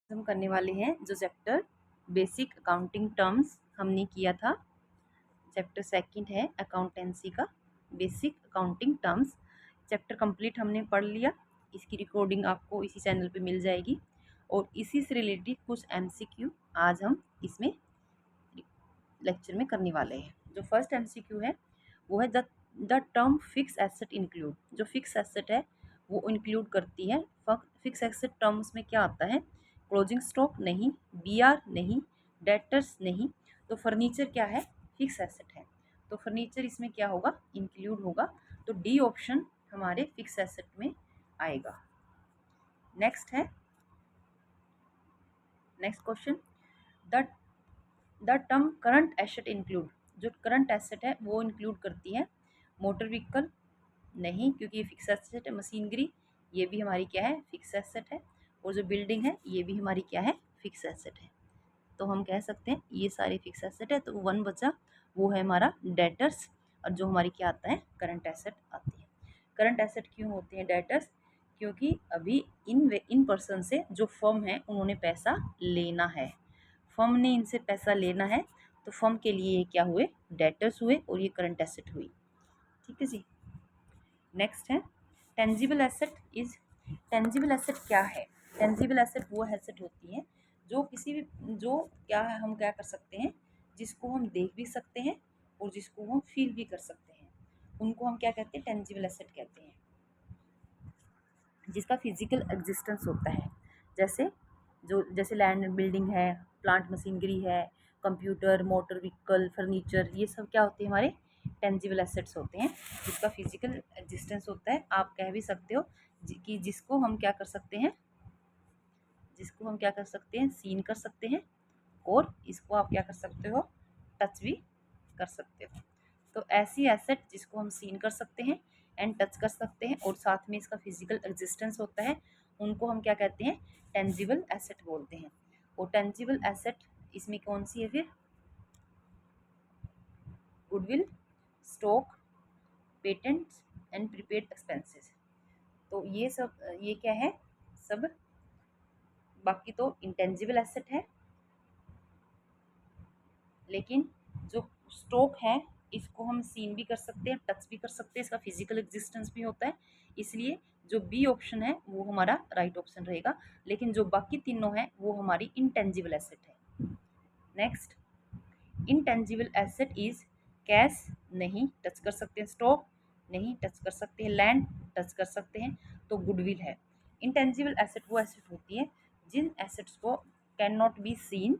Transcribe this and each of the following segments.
हम करने वाले हैं जो चैप्टर बेसिक अकाउंटिंग टर्म्स हमने किया था। चैप्टर सेकंड है अकाउंटेंसी का basic accounting terms. Chapter complete हमने पढ़ लिया। इसकी रिकॉर्डिंग आपको इसी चैनल पे मिल जाएगी और इसी से रिलेटेड कुछ एमसीक्यू आज हम इसमें लेक्चर में करने वाले हैं। जो फर्स्ट एमसीक्यू है वो है the term fix asset include. जो फिक्स एसेट है वो इंक्लूड करती है। फिक्स एसेट टर्म्स में क्या आता है? क्लोजिंग स्टॉक नहीं, बीआर नहीं, डेटर्स नहीं। तो फर्नीचर क्या है? फिक्स एसेट है। तो फर्नीचर इसमें क्या होगा? इंक्लूड होगा। तो डी ऑप्शन हमारे फिक्स एसेट में आएगा। नेक्स्ट है, next question, the term current asset include. जो करंट एसेट है वो इंक्लूड करती है। मोटर व्हीकल नहीं, क्योंकि ये फिक्स एसेट है। मशीनरी ये भी हमारी क्या है? फिक्स एसेट है। और जो बिल्डिंग है ये भी हमारी क्या है? फिक्स एसेट है। तो हम कह सकते हैं ये सारे फिक्स एसेट है। तो वन बचा, वो है हमारा डेटर्स। और जो हमारी क्या आता है? करंट एसेट आती है। करंट एसेट क्यों होते हैं डेटर्स? क्योंकि अभी इन पर्सन से जो फर्म है उन्होंने पैसा लेना है। फर्म ने इनसे पैसा लेना है तो फर्म के लिए ये क्या हुए? डेटर्स हुए और ये करंट एसेट हुई। ठीक है जी। नेक्स्ट है tangible asset is. Tangible asset क्या है? टेंजिबल एसेट वो एसेट होती है जो किसी भी, जो क्या है, हम क्या कर सकते हैं, जिसको हम देख भी सकते हैं और जिसको हम फील भी कर सकते हैं, उनको हम क्या कहते हैं? टेंजिबल एसेट कहते हैं। जिसका फिजिकल एग्जिस्टेंस होता है, जैसे जैसे लैंड बिल्डिंग है, प्लांट मशीनरी है, कंप्यूटर, मोटर व्हीकल, फर्नीचर, ये सब क्या होते हैं? हमारे टेंजिबल एसेट्स होते हैं जिसका फिजिकल एग्जिस्टेंस होता है। आप कह भी सकते हो कि जिसको हम क्या कर सकते हैं, जिसको हम क्या कर सकते हैं? सीन कर सकते हैं। और इसको आप क्या कर सकते हो? टच भी कर सकते हो। तो ऐसी एसेट जिसको हम सीन कर सकते हैं एंड टच कर सकते हैं और साथ में इसका फिजिकल एग्जिस्टेंस होता है, उनको हम क्या कहते हैं? टेंजिबल एसेट बोलते हैं। और टेंजिबल एसेट इसमें कौन सी है फिर? Goodwill, stock, patents and prepaid expenses. तो ये सब ये क्या है? सब बाकी तो इंटेंजिबल एसेट है। लेकिन जो स्टॉक है इसको हम सीन भी कर सकते हैं, टच भी कर सकते हैं, इसका फिजिकल एग्जिस्टेंस भी होता है। इसलिए जो बी ऑप्शन है वो हमारा राइट ऑप्शन रहेगा। लेकिन जो बाकी तीनों है वो हमारी इंटेंजिबल एसेट है। Next, intangible asset is cash नहीं, टच कर सकते हैं। स्टॉक नहीं, टच कर सकते हैं। लैंड टच कर सकते हैं। तो गुडविल है। इंटेंजिबल एसेट वो एसेट होती है जिन एसेट्स को कैन नॉट बी सीन,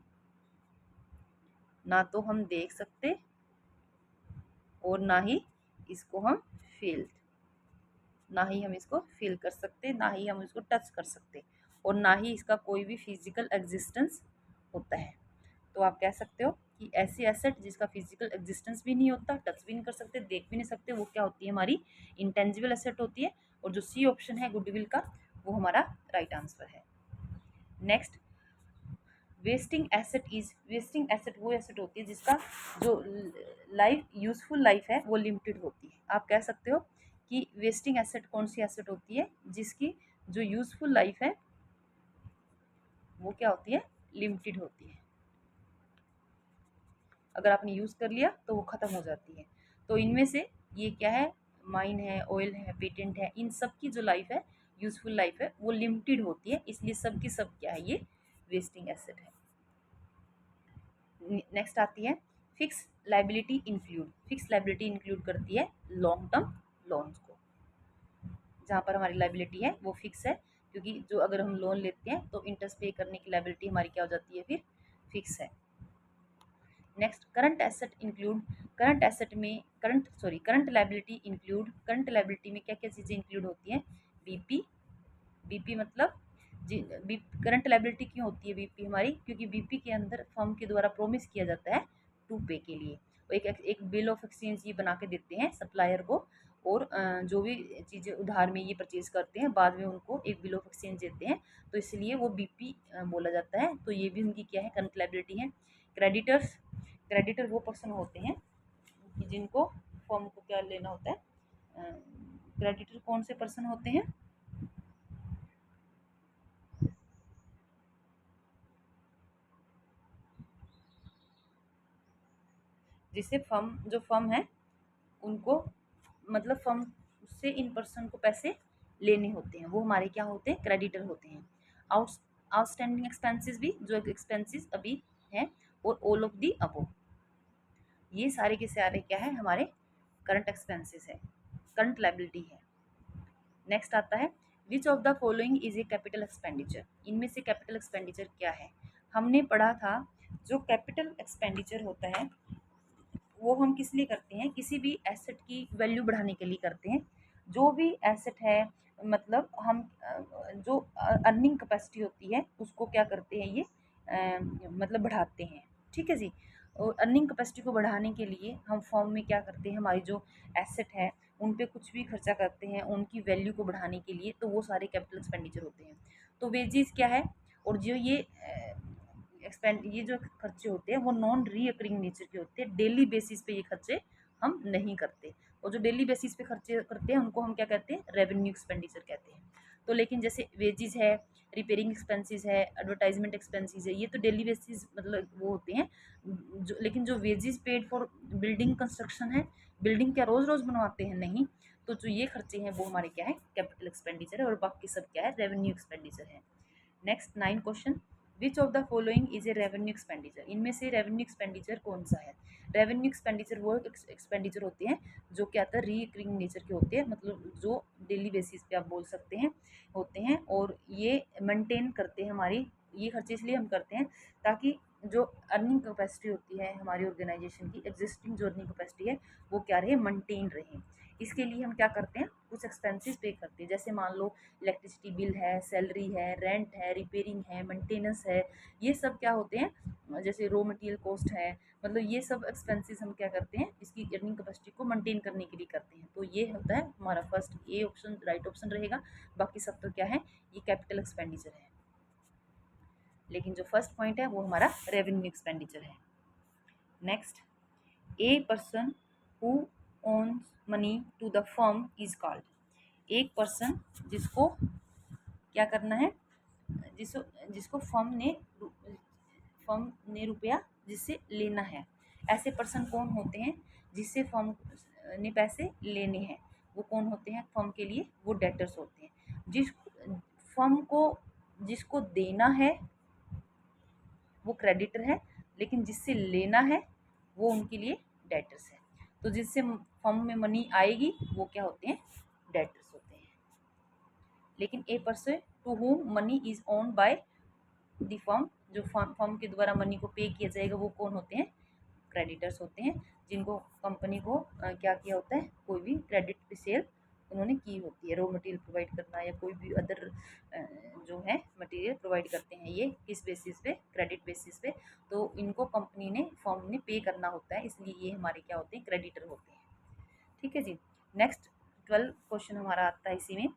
ना तो हम देख सकते और ना ही इसको हम फील, ना ही हम इसको फील कर सकते, ना ही हम इसको टच कर सकते, और ना ही इसका कोई भी फिजिकल एग्जिस्टेंस होता है। तो आप कह सकते हो कि ऐसी एसेट जिसका फिजिकल एग्जिस्टेंस भी नहीं होता, टच भी नहीं कर सकते, देख भी नहीं सकते, वो क्या होती है? हमारी इंटेंजिबल एसेट होती है। और जो सी ऑप्शन है गुडविल का, वो हमारा राइट आंसर है। Next, wasting asset is. Wasting asset वो एसेट होती है जिसका जो लाइफ, यूजफुल लाइफ है, वो लिमिटेड होती है। आप कह सकते हो कि वेस्टिंग एसेट कौन सी एसेट होती है? जिसकी जो यूजफुल लाइफ है वो क्या होती है? लिमिटेड होती है। अगर आपने यूज कर लिया तो वो खत्म हो जाती है। तो इनमें से ये क्या है? माइन है, ऑयल है, पेटेंट है, इन सब की जो लाइफ है, यूजफुल लाइफ है, वो लिमिटेड होती है। इसलिए सब की सब क्या है? ये वेस्टिंग एसेट है। नेक्स्ट आती है fix liability include. Fix liability include करती है लॉन्ग टर्म लोन्स को। जहाँ पर हमारी लाइबिलिटी है वो फिक्स है, क्योंकि जो अगर हम लोन लेते हैं तो इंटरेस्ट पे करने की लाइबिलिटी हमारी क्या हो जाती है? फिर फिक्स है। Next, current asset include. Current asset में current liability include. Current liability में क्या क्या चीज़ें इंक्लूड होती हैं? बीपी। बीपी मतलब जी, करंट लाइबिलिटी क्यों होती है बीपी हमारी? क्योंकि बीपी के अंदर फर्म के द्वारा प्रोमिस किया जाता है टू पे के लिए। वो एक बिल ऑफ एक्सचेंज ये बना के देते हैं सप्लायर को। और जो भी चीज़ें उधार में ये परचेज करते हैं बाद में उनको एक बिल ऑफ एक्सचेंज देते हैं, तो इसलिए वो बीपी बोला जाता है। तो ये भी उनकी क्या है? करंट लाइबिलिटी है। क्रेडिटर्स। क्रेडिटर वो पर्सन होते हैं कि जिनको फर्म को क्या लेना होता है? क्रेडिटर कौन से पर्सन होते हैं? जिससे फर्म है उनको मतलब फर्म से इन पर्सन को पैसे लेने होते हैं, वो हमारे क्या होते हैं, क्रेडिटर होते हैं। आउट आउटस्टैंडिंग एक्सपेंसेस भी जो एक्सपेंसेस अभी हैं, और ऑल ऑफ दी अबव, ये सारे के सारे क्या है, हमारे करंट एक्सपेंसेस है, करंट लायबिलिटी है। नेक्स्ट आता है which of the following is a capital expenditure, इनमें से कैपिटल एक्सपेंडिचर क्या है। हमने पढ़ा था जो कैपिटल एक्सपेंडिचर होता है वो हम किस लिए करते हैं, किसी भी एसेट की वैल्यू बढ़ाने के लिए करते हैं। जो भी एसेट है मतलब हम जो अर्निंग कैपेसिटी होती है उसको क्या करते हैं, ये मतलब बढ़ाते हैं। ठीक है जी। और अर्निंग कैपेसिटी को बढ़ाने के लिए हम फॉर्म में क्या करते हैं, हमारी जो एसेट है उन पे कुछ भी खर्चा करते हैं उनकी वैल्यू को बढ़ाने के लिए, तो वो सारे कैपिटल एक्सपेंडिचर होते हैं। तो वेजेस क्या है, और जो ये जो खर्चे होते हैं वो नॉन रीअकरिंग नेचर के होते हैं, डेली बेसिस पे ये खर्चे हम नहीं करते। और जो डेली बेसिस पे खर्चे करते हैं उनको हम क्या कहते हैं, रेवेन्यू एक्सपेंडिचर कहते हैं। तो लेकिन जैसे वेजेस है, रिपेयरिंग एक्सपेंसेस है, एडवर्टाइजमेंट एक्सपेंसेस है, ये तो डेली बेसिस मतलब वो होते हैं। जो लेकिन जो wages paid for building construction है, बिल्डिंग क्या रोज रोज बनवाते हैं, नहीं। तो जो ये खर्चे हैं वो हमारे क्या है, कैपिटल एक्सपेंडिचर है, और बाकी सब क्या है, रेवेन्यू एक्सपेंडिचर है। Next 9 question, which of the following is a revenue expenditure, इनमें से रेवेन्यू एक्सपेंडिचर कौन सा है। रेवेन्यू एक्सपेंडिचर वो एक्सपेंडिचर होते हैं जो क्या आता है, रीकरिंग नेचर के होते हैं, मतलब जो डेली बेसिस पे आप बोल सकते हैं होते हैं, और ये मेंटेन करते हैं हमारी, ये खर्चे इसलिए हम करते हैं ताकि जो अर्निंग कैपेसिटी होती है हमारी ऑर्गेनाइजेशन की, एग्जिस्टिंग जो अर्निंग कैपेसिटी है वो क्या रहे, मेंटेन रहे। इसके लिए हम क्या करते हैं, कुछ एक्सपेंसेस पे करते हैं, जैसे मान लो इलेक्ट्रिसिटी बिल है, सैलरी है, रेंट है, रिपेयरिंग है, मेंटेनेंस है, ये सब क्या होते हैं, जैसे रॉ मटेरियल कॉस्ट है, मतलब ये सब एक्सपेंसेस हम क्या करते हैं, इसकी अर्निंग कैपेसिटी को मेंटेन करने के लिए करते हैं। तो ये होता है हमारा first A option right option रहेगा। बाकी सब तो क्या है, ये कैपिटल एक्सपेंडिचर है, लेकिन जो फर्स्ट पॉइंट है वो हमारा रेवेन्यू एक्सपेंडिचर है। Next, a person who owns money to the firm is called, एक पर्सन जिसको क्या करना है, जिसको जिसको फर्म ने रुपया जिससे लेना है, ऐसे पर्सन कौन होते हैं जिससे फर्म ने पैसे लेने हैं, वो कौन होते हैं फर्म के लिए, वो डेटर्स होते हैं। जिस फर्म को जिसको देना है वो क्रेडिटर है, लेकिन जिससे लेना है वो उनके लिए डेटर्स है। तो जिससे फर्म में मनी आएगी वो क्या होते हैं, डेटर्स होते हैं। लेकिन a person to whom money is owned by the firm, जो फर्म के द्वारा मनी को पे किया जाएगा वो कौन होते हैं, क्रेडिटर्स होते हैं, जिनको कंपनी को क्या किया होता है, कोई भी क्रेडिट पे सेल उन्होंने की होती है, रॉ मटेरियल प्रोवाइड करना या कोई भी अदर जो है मटेरियल प्रोवाइड करते हैं, ये किस बेसिस पे, क्रेडिट बेसिस पे। तो इनको कंपनी ने फर्म ने पे करना होता है, इसलिए ये हमारे क्या होते हैं, क्रेडिटर होते हैं। ठीक है जी। नेक्स्ट 12 क्वेश्चन हमारा आता है इसी में,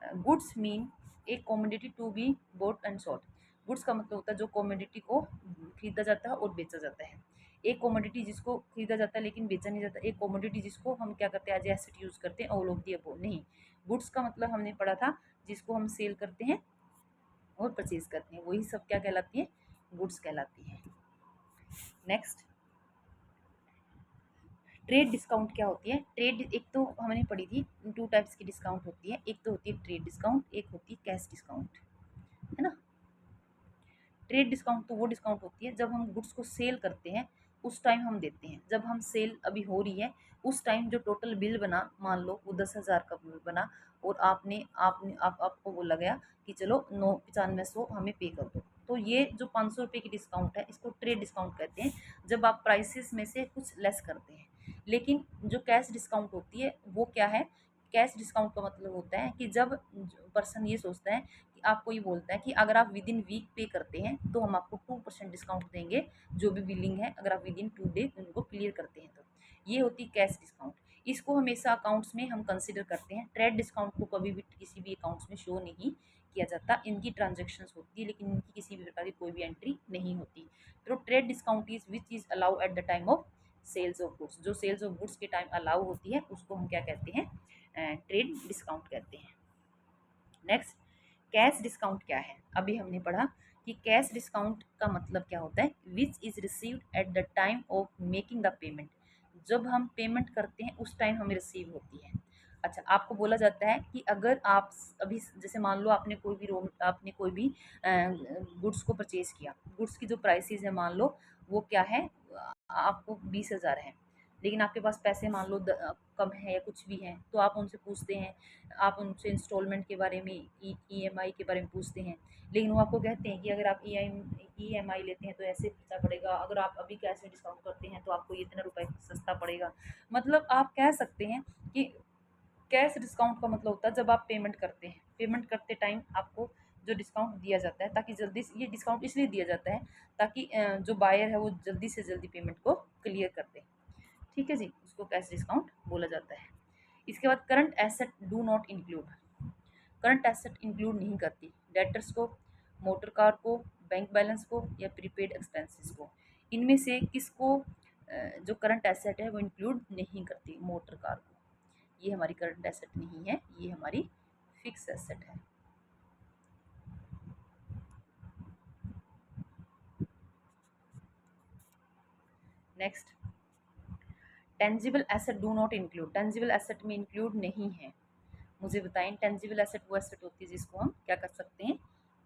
goods mean a commodity to be bought and sold. Goods का मतलब होता है जो कॉमोडिटी को खरीदा जाता है और बेचा जाता है। एक कॉमोडिटी जिसको खरीदा जाता है लेकिन बेचा नहीं जाता, एक कॉमोडिटी जिसको हम क्या करते हैं, एज एसेट यूज करते हैं, ऑल ऑफ दी अबव नहीं। गुड्स का मतलब हमने पढ़ा था जिसको हम सेल करते हैं और परचेज करते हैं, वही सब क्या कहलाती है, गुड्स कहलाती है। नेक्स्ट, ट्रेड डिस्काउंट क्या होती है। ट्रेड एक तो हमने पढ़ी थी, टू टाइप्स की डिस्काउंट होती है, एक तो होती है ट्रेड डिस्काउंट, एक होती है कैश डिस्काउंट, है ना। ट्रेड डिस्काउंट तो वो डिस्काउंट होती है जब हम गुड्स को सेल करते हैं उस टाइम हम देते हैं, जब हम सेल अभी हो रही है उस टाइम जो टोटल बिल बना, मान लो वो 10,000 का बिल बना, और आपने आपने आप आपको बोला गया कि चलो 9500 हमें पे कर दो, तो ये जो 500 रुपये की डिस्काउंट है इसको ट्रेड डिस्काउंट कहते हैं, जब आप प्राइसेस में से कुछ लेस करते हैं। लेकिन जो कैश डिस्काउंट होती है वो क्या है, कैश डिस्काउंट का मतलब होता है कि जब पर्सन ये सोचता है कि आपको ये बोलता है कि अगर आप विद इन वीक पे करते हैं तो हम आपको 2% डिस्काउंट देंगे, जो भी बिलिंग है अगर आप विद इन 2 डे उनको क्लियर करते हैं, तो ये होती है कैश डिस्काउंट। इसको हमेशा अकाउंट्स में हम कंसिडर करते हैं, ट्रेड डिस्काउंट को कभी भी किसी भी अकाउंट्स में शो नहीं किया जाता, इनकी ट्रांजेक्शन्स होती है लेकिन इनकी किसी भी प्रकार की कोई भी एंट्री नहीं होती। तो trade discount is which is allow at the time of sales of goods, जो सेल्स ऑफ गुड्स के टाइम अलाउ होती है उसको हम क्या कहते हैं, ट्रेड डिस्काउंट कहते हैं। नेक्स्ट, कैश डिस्काउंट क्या है, अभी हमने पढ़ा कि कैश डिस्काउंट का मतलब क्या होता है, विच is received eight the time of making the payment, जब हम पेमेंट करते हैं उस टाइम हमें रिसीव होती है। अच्छा, आपको बोला जाता है कि अगर आप अभी जैसे मान लो आपने कोई भी गुड्स को परचेज किया, गुड्स की जो प्राइसेस है मान लो वो क्या है, आपको 20,000 है, लेकिन आपके पास पैसे मान लो कम है या कुछ भी है, तो आप उनसे पूछते हैं, आप उनसे इंस्टॉलमेंट के बारे में, ईएमआई के बारे में पूछते हैं, लेकिन वो आपको कहते हैं कि अगर आप ईएमआई लेते हैं तो ऐसे खर्चा पड़ेगा, अगर आप अभी कैश में डिस्काउंट करते हैं तो आपको ये इतना रुपए सस्ता पड़ेगा। मतलब आप कह सकते हैं कि कैश डिस्काउंट का मतलब होता है जब आप पेमेंट करते हैं, पेमेंट करते टाइम आपको जो डिस्काउंट दिया जाता है, ताकि जल्दी से, ये डिस्काउंट इसलिए दिया जाता है ताकि जो बायर है वो जल्दी से जल्दी पेमेंट को क्लियर कर दे। ठीक है जी, उसको कैश डिस्काउंट बोला जाता है। इसके बाद current asset do not include, current asset include नहीं करती डेटर्स को, मोटर कार को, बैंक बैलेंस को या प्रीपेड एक्सपेंसेस को। इनमें से किसको जो करंट एसेट है वो इंक्लूड नहीं करती? मोटर कार को। ये हमारी करंट एसेट नहीं है, ये हमारी फिक्स एसेट है। Next, tangible asset do not include, tangible asset में इंक्लूड नहीं है। मुझे बताएं, टेंजिबल एसेट वो एसेट होती है जिसको हम क्या कर सकते हैं,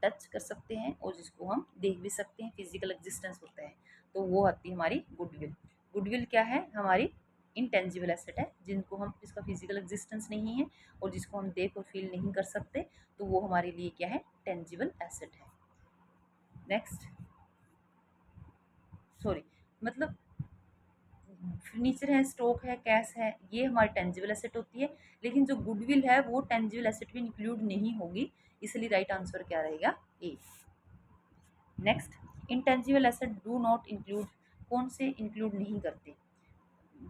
टच कर सकते हैं, और जिसको हम देख भी सकते हैं, फिजिकल एग्जिस्टेंस होता है। तो वो आती है हमारी गुडविल। गुडविल क्या है? हमारी इनटेंजिबल एसेट है, जिनको हम, जिसका फिजिकल एग्जिस्टेंस नहीं है और जिसको हम देख और फील नहीं कर सकते, तो वो हमारे लिए क्या है? टेंजिबल एसेट है। नेक्स्ट, सॉरी, मतलब फर्नीचर है, स्टॉक है, कैश है, ये हमारी टेंजिबल एसेट होती है, लेकिन जो गुडविल है वो टेंजिबल एसेट में इंक्लूड नहीं होगी, इसलिए राइट आंसर क्या रहेगा? A. Next, intangible asset do not include, कौन से इंक्लूड नहीं करते?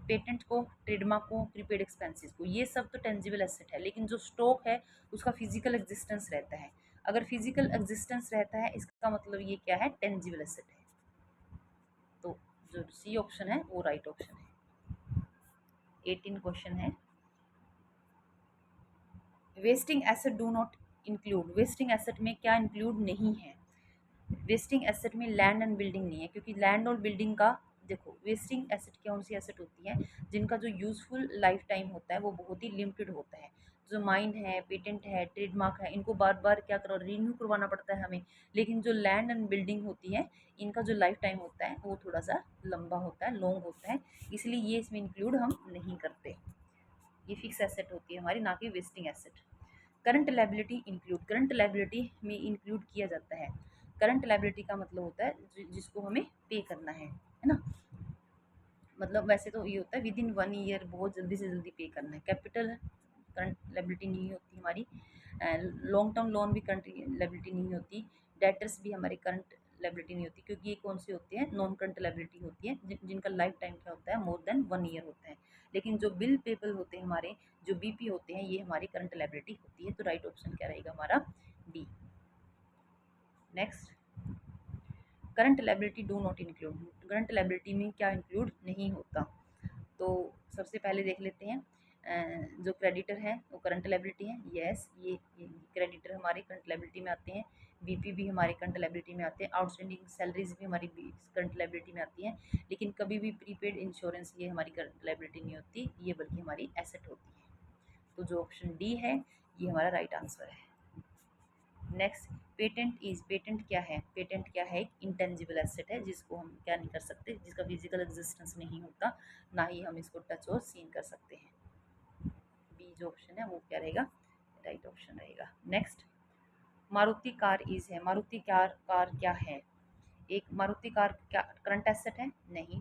पेटेंट को, ट्रेडमार्क को, प्रीपेड एक्सपेंसेस को, ये सब तो टेंजिबल एसेट है, लेकिन जो स्टॉक है उसका फिजिकल एग्जिस्टेंस रहता है। अगर फिजिकल एग्जिस्टेंस रहता है इसका मतलब ये क्या है? टेंजिबल एसेट है। तो जो सी ऑप्शन है वो राइट ऑप्शन है। 18 क्वेश्चन है, wasting asset do not include, wasting asset में क्या इंक्लूड नहीं है? वेस्टिंग एसेट में लैंड एंड बिल्डिंग नहीं है, क्योंकि लैंड और बिल्डिंग का, देखो वेस्टिंग एसेट कौन सी एसेट होती है? जिनका जो यूजफुल लाइफ टाइम होता है वो बहुत ही लिमिटेड होता है। जो माइन है, पेटेंट है, ट्रेडमार्क है, इनको बार बार क्या करो, रिन्यू करवाना पड़ता है हमें। लेकिन जो लैंड एंड बिल्डिंग होती है, इनका जो लाइफ टाइम होता है वो थोड़ा सा लंबा होता है, लॉन्ग होता है, इसलिए ये इसमें इंक्लूड हम नहीं करते। ये फिक्स एसेट होती है हमारी, ना कि wasting asset. Current liability include, current liability में इंक्लूड किया जाता है। करंट लायबिलिटी का मतलब होता है जिसको हमें पे करना है ना। मतलब वैसे तो ये होता है विद इन 1 ईयर, बहुत जल्दी से जल्दी पे करना है। कैपिटल करंट लायबिलिटी नहीं होती हमारी। लॉन्ग टर्म लोन भी करंट लायबिलिटी नहीं होती। डेटर्स भी हमारी करंट लायबिलिटी नहीं होती, क्योंकि ये कौन सी होती है? नॉन करंट लायबिलिटी होती है, जिनका लाइफ टाइम क्या होता है? मोर देन 1 ईयर होता है। लेकिन जो बिल पेबल होते हैं हमारे, जो बीपी होते हैं, ये हमारी करंट लायबिलिटी होती है। तो राइट ऑप्शन क्या रहेगा हमारा? B. Next, current liability do not include, current liability में क्या इंक्लूड नहीं होता? तो सबसे पहले देख लेते हैं, जो क्रेडिटर है वो करंट लायबिलिटी है। यस, ये क्रेडिटर हमारे करंट लायबिलिटी में आते हैं। बीपी भी हमारे करंट लायबिलिटी में आते हैं। आउटस्टैंडिंग सैलरीज भी हमारी करंट लायबिलिटी में आती हैं। लेकिन कभी भी प्रीपेड इंश्योरेंस ये हमारी करंट लायबिलिटी नहीं होती, ये बल्कि हमारी एसेट होती है। तो जो ऑप्शन डी है ये हमारा राइट आंसर है। नेक्स्ट, पेटेंट इज, पेटेंट क्या है? पेटेंट क्या है? एक इंटेंजिबल एसेट है, जिसको हम क्या नहीं कर सकते, जिसका फिजिकल एग्जिस्टेंस नहीं होता, ना ही हम इसको टच और सीन कर सकते हैं। बी जो ऑप्शन है वो क्या रहेगा? राइट ऑप्शन रहेगा। नेक्स्ट, मारुति कार इज है, मारुति कार कार क्या है? एक मारुति कार क्या करंट एसेट है? नहीं।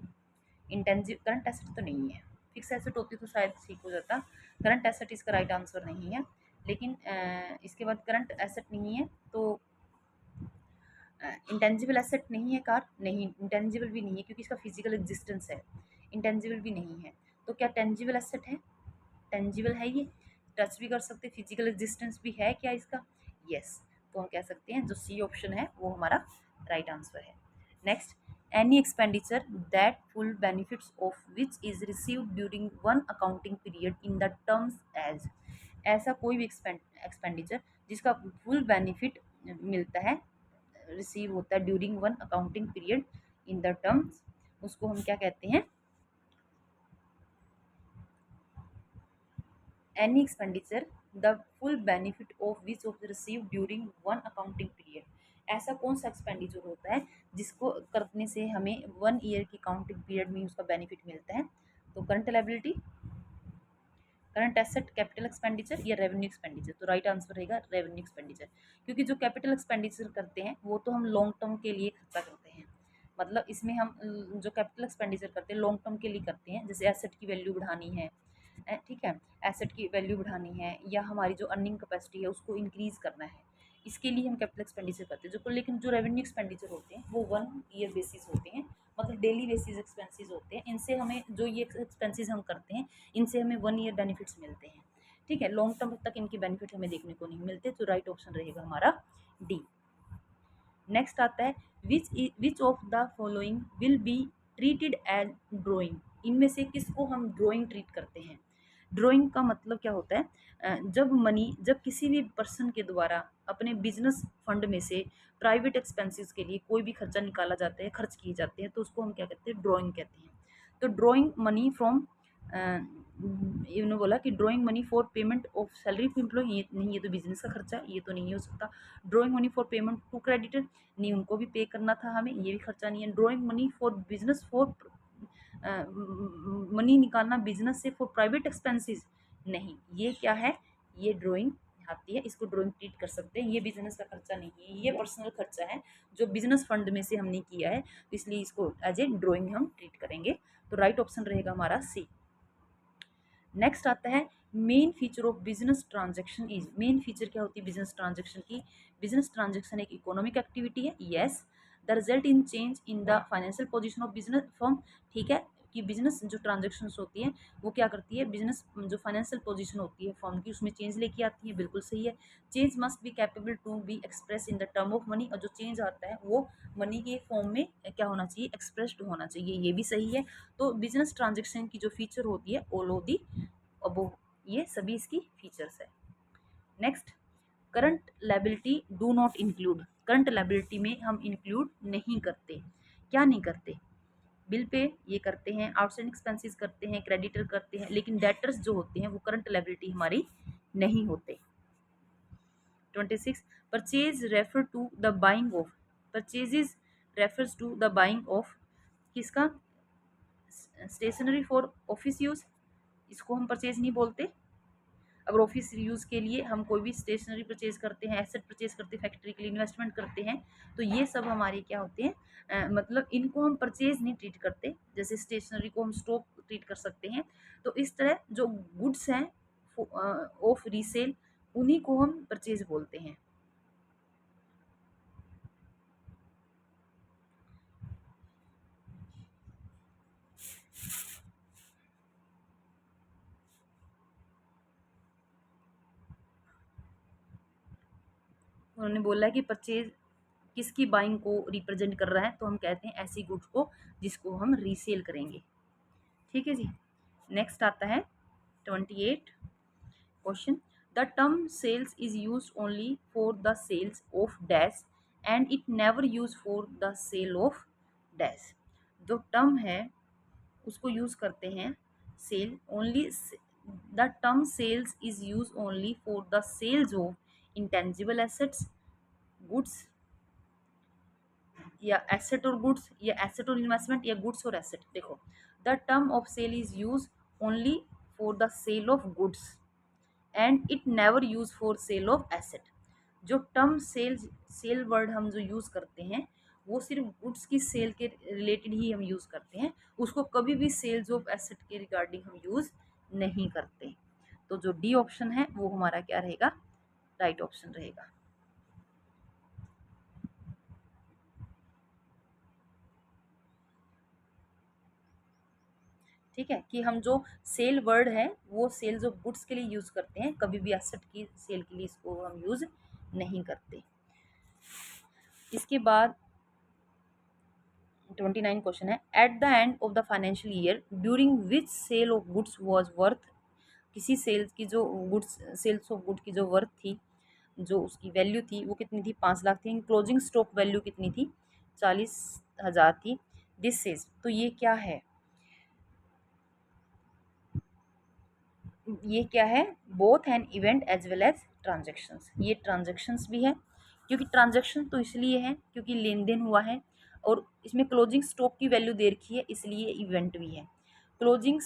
इंटेंजिबल करंट एसेट तो नहीं है, फिक्स एसेट होती तो शायद ठीक हो जाता। करंट एसेट इसका राइट आंसर नहीं है। लेकिन इसके बाद करंट एसेट नहीं है तो इंटेंजिबल एसेट नहीं है कार, नहीं इंटेंजिबल भी नहीं है क्योंकि इसका फिजिकल एग्जिस्टेंस है। इंटेंजिबल भी नहीं है, तो क्या टेंजिबल एसेट है? टेंजिबल है ये, टच भी कर सकते, फिजिकल एग्जिस्टेंस भी है क्या इसका? यस। तो हम कह सकते हैं जो सी ऑप्शन है वो हमारा राइट आंसर है। Next, any expenditure that full benefits of which is received during one accounting period in the terms as, ऐसा कोई भी एक्सपेंडिचर जिसका फुल बेनिफिट मिलता है, रिसीव होता है during one accounting period in the terms, उसको हम क्या कहते हैं? Any expenditure the full benefit of which of receive during one accounting period. ऐसा कौन सा एक्सपेंडिचर होता है जिसको करने से हमें 1 ईयर की अकाउंटिंग पीरियड में उसका बेनिफिट मिलता है? तो current liability, current asset, capital expenditure या रेवेन्यू एक्सपेंडिचर। तो राइट आंसर रहेगा रेवेन्यू एक्सपेंडिचर, क्योंकि जो कैपिटल एक्सपेंडिचर करते हैं वो तो हम लॉन्ग टर्म के लिए खर्चा करते हैं। मतलब इसमें हम जो कैपिटल एक्सपेंडिचर करते हैं लॉन्ग टर्म के लिए करते हैं, जैसे एसेट की वैल्यू बढ़ानी है, ठीक है, एसेट की वैल्यू बढ़ानी है या हमारी जो अर्निंग कैपेसिटी है उसको इंक्रीज करना है, इसके लिए हम कैपिटल एक्सपेंडिचर करते हैं। जो लेकिन जो रेवेन्यू एक्सपेंडिचर होते हैं वो 1 ईयर बेसिस होते हैं, मतलब डेली बेसिस एक्सपेंसेस होते हैं। इनसे हमें जो ये एक्सपेंसेस हम करते हैं इनसे हमें 1 ईयर बेनिफिट्स मिलते हैं, ठीक है। लॉन्ग टर्म तक इनके बेनिफिट हमें देखने को नहीं मिलते, तो राइट ऑप्शन रहेगा हमारा डी। नेक्स्ट आता है which of the following will be treated as drawing. इनमें से किसको हम ड्राइंग ट्रीट करते हैं? ड्राइंग का मतलब क्या होता है? जब किसी भी पर्सन के द्वारा अपने बिजनेस फंड में से प्राइवेट एक्सपेंसेस के लिए कोई भी खर्चा निकाला जाता है, खर्च किए जाते हैं, तो उसको हम क्या कहते हैं? ड्राइंग कहते हैं। तो ड्राइंग मनी फ्रॉम, इन्होंने बोला कि drawing money for payment of salary to employ, ये नहीं, ये तो बिजनेस का खर्चा, ये तो नहीं हो सकता। Drawing money for payment to creditor, नहीं, उनको भी पे करना था हमें, ये भी खर्चा नहीं है। Drawing money for business for, money निकालना बिजनेस से फॉर प्राइवेट एक्सपेंसेस, नहीं, ये क्या है? ये ड्राइंग आती है, इसको ड्राइंग ट्रीट कर सकते हैं। ये बिजनेस का खर्चा नहीं है, ये पर्सनल खर्चा है जो बिजनेस फंड में से हमने किया है, तो इसलिए इसको एज ए ड्राइंग हम ट्रीट करेंगे। तो राइट ऑप्शन रहेगा हमारा सी। नेक्स्ट आता है main feature of business transaction is. Main feature क्या होती है बिजनेस ट्रांजैक्शन की? बिजनेस ट्रांजैक्शन एक इकोनॉमिक एक्टिविटी है, yes. The result in change in the financial position of business firm, ठीक है, कि बिजनेस जो ट्रांजैक्शंस होती हैं वो क्या करती है? बिजनेस जो फाइनेंशियल पोजीशन होती है फर्म की उसमें चेंज लेके आती है, बिल्कुल सही है। Change must be capable to be express in the term of money, और जो चेंज आता है वो मनी के फॉर्म में क्या होना चाहिए? एक्सप्रेस्ड होना चाहिए, ये भी सही है। तो बिजनेस ट्रांजैक्शन की जो फीचर होती है ऑल ऑफ दी अब, ये सभी इसकी फीचर्स है। Next, current liability do not include. Current liability में हम इंक्लूड नहीं करते, क्या नहीं करते? बिल पे ये करते हैं, आउटस्टैंडिंग एक्सपेंसेस करते हैं, क्रेडिटर करते हैं, लेकिन डेटर्स जो होते हैं वो करंट लायबिलिटी हमारी नहीं होते। 26, purchase refer to the buying of. Purchases refers to the buying of किसका? स्टेशनरी फॉर ऑफिस यूज, इसको हम परचेज नहीं बोलते। अगर ऑफिस यूज़ के लिए हम कोई भी स्टेशनरी परचेज करते हैं, एसेट परचेज करते हैं, फैक्ट्री के लिए इन्वेस्टमेंट करते हैं, तो ये सब हमारे क्या होते हैं? मतलब इनको हम परचेज नहीं ट्रीट करते। जैसे स्टेशनरी को हम स्टॉक ट्रीट कर सकते हैं, तो इस तरह जो गुड्स हैं ऑफ रीसेल उन्हीं को हम परचेज बोलते हैं। उन्होंने बोला कि परचेज किसकी बाइंग को रिप्रेजेंट कर रहा है, तो हम कहते हैं ऐसी गुड्स को जिसको हम रीसेल करेंगे, ठीक है जी। नेक्स्ट आता है 28 question, the term sales is use only for the sales of dash and it never use for the sale of dash. जो टर्म है उसको यूज करते हैं sale only, the term sales is use only for the sales of intangible assets, goods या asset और goods, या asset और investment, या गुड्स और एसेट। देखो, the term of sale is use only for the sale of goods and it never use for sale of asset. जो term cell word हम जो यूज़ करते हैं वो सिर्फ गुड्स की सेल के रिलेटेड ही हम यूज़ करते हैं, उसको कभी भी सेल्स ऑफ एसेट के रिगार्डिंग हम यूज़ नहीं करते। तो जो डी ऑप्शन है वो हमारा क्या रहेगा? राइट ऑप्शन रहेगा। ठीक है, कि हम जो सेल वर्ड है वो सेल्स ऑफ गुड्स के लिए यूज़ करते हैं, कभी भी एसेट की सेल के लिए इसको हम यूज़ नहीं करते। इसके बाद 29 क्वेश्चन है, at the end of the financial year during which sale of goods was worth. किसी सेल्स की जो गुड्स, सेल्स ऑफ गुड की जो वर्थ थी, जो उसकी वैल्यू थी वो कितनी थी? 5 लाख थी। क्लोजिंग स्टॉक वैल्यू कितनी थी? 40,000 थी। दिस सेज, तो ये क्या है? ये क्या है, both an event as well as transactions, ये ट्रांजेक्शन्स भी है, क्योंकि ट्रांजेक्शन तो इसलिए है क्योंकि लेन देन हुआ है, और इसमें क्लोजिंग स्टॉक की वैल्यू दे रखी है, इसलिए इवेंट भी है। क्लोजिंग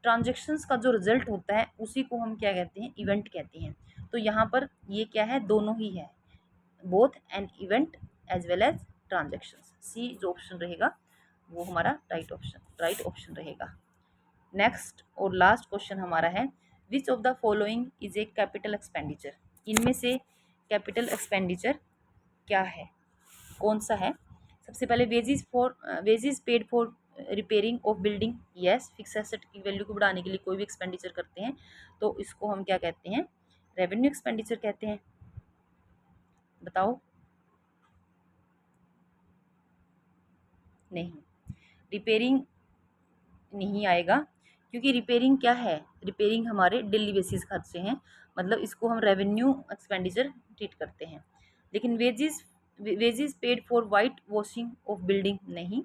ट्रांजेक्शन्स का जो रिजल्ट होता है उसी को हम क्या कहते हैं, इवेंट कहते हैं। तो यहाँ पर ये क्या है, दोनों ही है, both an event as well as transactions. C जो ऑप्शन रहेगा वो हमारा राइट ऑप्शन रहेगा। नेक्स्ट और लास्ट क्वेश्चन हमारा है, which of the following is a capital expenditure, इनमें से कैपिटल एक्सपेंडिचर क्या है, कौन सा है। सबसे पहले wages paid for repairing of building, yes, fix asset की वैल्यू को बढ़ाने के लिए कोई भी एक्सपेंडिचर करते हैं तो इसको हम क्या कहते हैं, रेवेन्यू एक्सपेंडिचर कहते हैं। बताओ। नहीं, रिपेयरिंग नहीं आएगा, क्योंकि रिपेयरिंग क्या है, रिपेयरिंग हमारे डेली बेसिस खर्चे हैं, मतलब इसको हम रेवेन्यू एक्सपेंडिचर ट्रीट करते हैं। लेकिन wages paid for white washing of building, नहीं,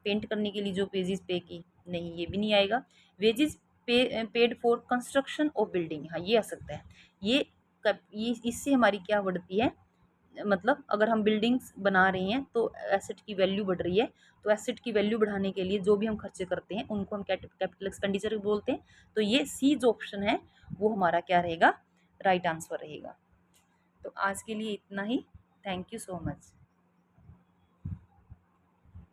पेंट करने के लिए जो वेजेस पे की, नहीं, ये भी नहीं आएगा। Wages paid for construction of building, हाँ ये आ सकता है। ये इससे हमारी क्या बढ़ती है, मतलब अगर हम बिल्डिंग्स बना रहे हैं तो एसेट की वैल्यू बढ़ रही है, तो एसेट की वैल्यू बढ़ाने के लिए जो भी हम खर्चे करते हैं उनको हम कैपिटल एक्सपेंडिचर बोलते हैं। तो ये सी जो ऑप्शन है वो हमारा क्या रहेगा, राइट आंसर रहेगा। तो आज के लिए इतना ही। Thank you so much.